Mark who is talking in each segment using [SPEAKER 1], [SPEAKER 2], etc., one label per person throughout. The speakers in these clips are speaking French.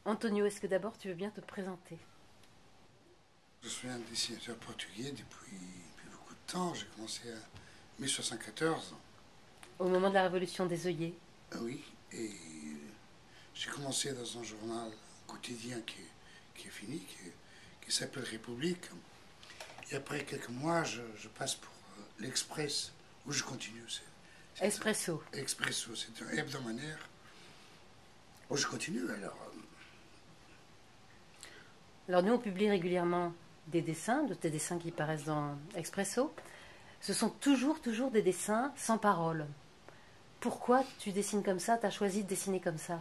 [SPEAKER 1] Antonio, est-ce que d'abord tu veux bien te présenter?
[SPEAKER 2] Je suis un dessinateur portugais depuis beaucoup de temps. J'ai commencé en 1974.
[SPEAKER 1] Au moment de la révolution des œillets.
[SPEAKER 2] Ah oui, et j'ai commencé dans un journal quotidien qui est fini, qui s'appelle République. Et après quelques mois, je passe pour l'Express, où je continue.
[SPEAKER 1] Espresso.
[SPEAKER 2] Expresso, c'est un hebdomadaire où je continue.
[SPEAKER 1] Alors nous, on publie régulièrement des dessins, de tes dessins qui paraissent dans Expresso. Ce sont toujours des dessins sans parole. Pourquoi tu dessines comme ça? Tu as choisi de dessiner comme ça?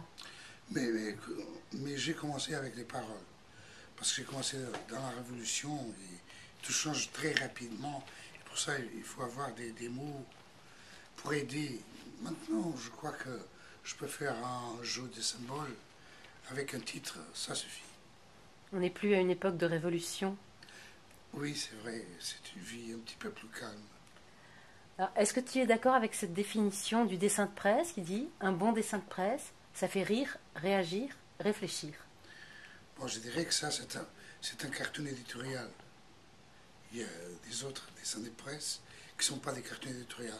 [SPEAKER 2] Mais, mais, mais j'ai commencé avec les paroles. Parce que j'ai commencé dans la Révolution et tout change très rapidement. Et pour ça, il faut avoir des mots pour aider. Maintenant, je crois que je peux faire un jeu de symboles avec un titre, ça suffit.
[SPEAKER 1] On n'est plus à une époque de révolution.
[SPEAKER 2] Oui, c'est vrai, c'est une vie un petit peu plus calme.
[SPEAKER 1] Alors, est-ce que tu es d'accord avec cette définition du dessin de presse qui dit un bon dessin de presse, ça fait rire, réagir, réfléchir?
[SPEAKER 2] Bon, je dirais que ça, c'est un cartoon éditorial. Il y a des autres dessins de presse qui ne sont pas des cartoons éditoriaux.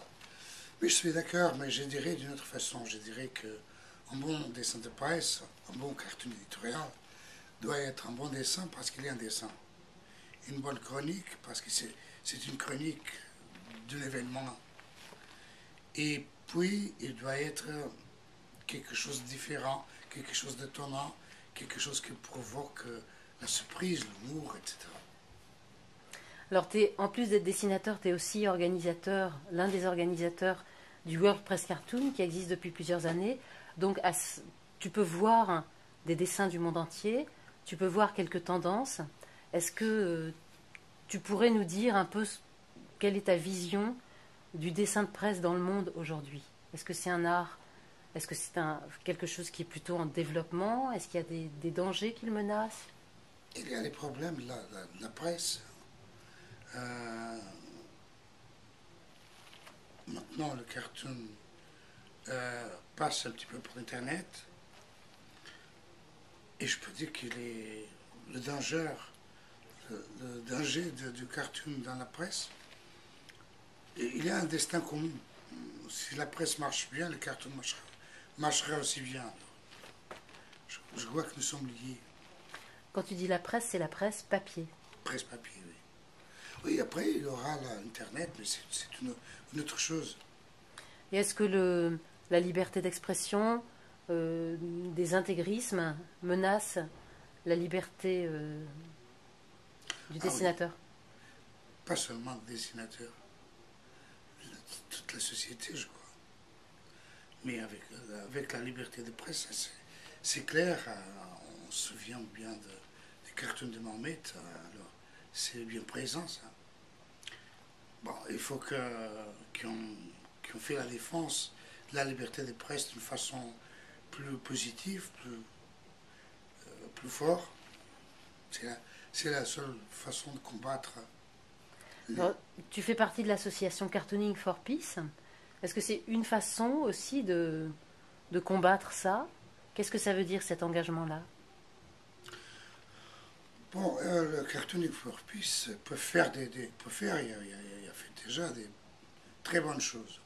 [SPEAKER 2] Mais je suis d'accord, mais je dirais d'une autre façon. Je dirais qu'un bon dessin de presse, un bon cartoon éditorial, doit être un bon dessin parce qu'il est un dessin. Une bonne chronique parce que c'est une chronique d'un événement. Et puis, il doit être quelque chose de différent, quelque chose d'étonnant, quelque chose qui provoque la surprise, l'humour, etc.
[SPEAKER 1] Alors, en plus d'être dessinateur, tu es aussi organisateur, l'un des organisateurs du World Press Cartoon qui existe depuis plusieurs années. Donc, tu peux voir des dessins du monde entier, tu peux voir quelques tendances. Est-ce que tu pourrais nous dire un peu quelle est ta vision du dessin de presse dans le monde aujourd'hui? Est-ce que c'est un art? Est-ce que c'est quelque chose qui est plutôt en développement? Est-ce qu'il y a des dangers qui le menacent?
[SPEAKER 2] Il y a les problèmes de la presse. Euh, Maintenant, le cartoon passe un petit peu pour Internet. Et je peux dire qu'il est le danger, le danger du cartoon dans la presse. Et il y a un destin commun. Si la presse marche bien, le cartoon marchera aussi bien. Je vois que nous sommes liés.
[SPEAKER 1] Quand tu dis la presse, c'est la presse papier.
[SPEAKER 2] Presse papier, oui. Oui, après, il y aura l'Internet, mais c'est une autre chose.
[SPEAKER 1] Et est-ce que la liberté d'expression, des intégrismes menacent la liberté du
[SPEAKER 2] Ah oui,
[SPEAKER 1] dessinateur?
[SPEAKER 2] pas seulement le dessinateur, toute la société, je crois. Mais avec la liberté de presse, c'est clair, on se souvient bien des cartoons de Mahomet, alors c'est bien présent ça. Bon, il faut qu'on fait la défense de la liberté de presse d'une façon plus positive, plus fort. C'est la seule façon de combattre les...
[SPEAKER 1] Alors, tu fais partie de l'association Cartooning for Peace. Est-ce que c'est une façon aussi de combattre ça? Qu'est-ce que ça veut dire cet engagement-là?
[SPEAKER 2] Bon, le Cartooning for Peace peut faire il a fait déjà des très bonnes choses.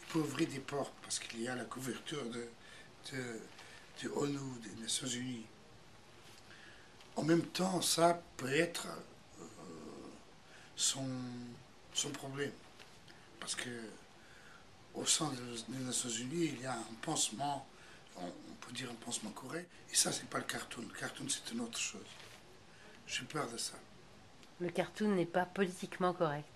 [SPEAKER 2] Il peut ouvrir des portes parce qu'il y a la couverture de ONU, des Nations Unies. En même temps, ça peut être son, son problème. Parce que au sein des Nations Unies, il y a un pansement, on peut dire un pansement correct. Et ça, c'est pas le cartoon. Le cartoon, c'est une autre chose. J'ai peur de ça.
[SPEAKER 1] Le cartoon n'est pas politiquement correct.